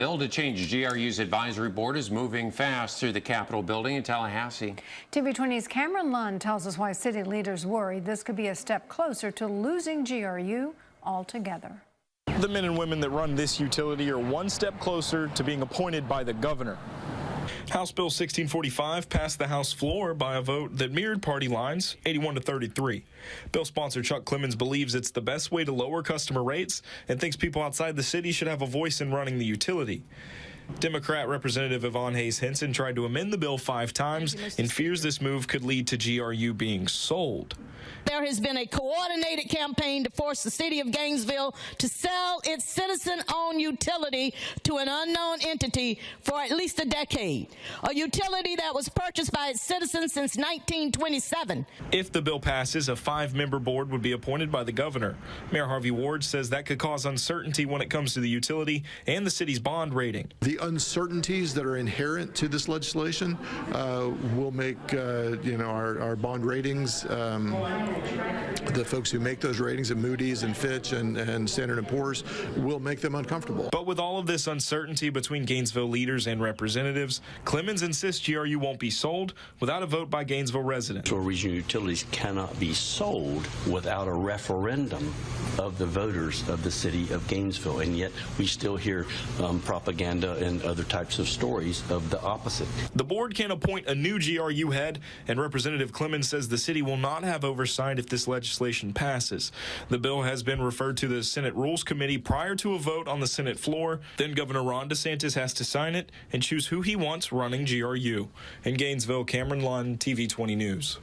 Bill to change GRU's advisory board is moving fast through the Capitol building in Tallahassee. TV 20's Cameron Lund tells us why city leaders worry this could be a step closer to losing GRU altogether. The men and women that run this utility are one step closer to being appointed by the governor. House Bill 1645 passed the House floor by a vote that mirrored party lines, 81-33. Bill sponsor Chuck Clemens believes it's the best way to lower customer rates and thinks people outside the city should have a voice in running the utility. Democrat Representative Yvonne Hayes-Henson tried to amend the bill 5 times and fears this move could lead to GRU being sold. There has been a coordinated campaign to force the city of Gainesville to sell its citizen-owned utility to an unknown entity for at least a decade, a utility that was purchased by its citizens since 1927. If the bill passes, a 5-member board would be appointed by the governor. Mayor Harvey Ward says that could cause uncertainty when it comes to the utility and the city's bond rating. The uncertainties that are inherent to this legislation will make our bond ratings, the folks who make those ratings at Moody's and Fitch and Standard & Poor's will make them uncomfortable. But with all of this uncertainty between Gainesville leaders and representatives, Clemens insists GRU won't be sold without a vote by Gainesville residents. Regional utilities cannot be sold without a referendum of the voters of the city of Gainesville, and yet we still hear propaganda and other types of stories of the opposite. The board can appoint a new GRU head, and Representative Clemens says the city will not have oversight if this legislation passes. The bill has been referred to the Senate Rules Committee prior to a vote on the Senate floor. Then Governor Ron DeSantis has to sign it and choose who he wants running GRU. In Gainesville, Cameron Lund, TV 20 News.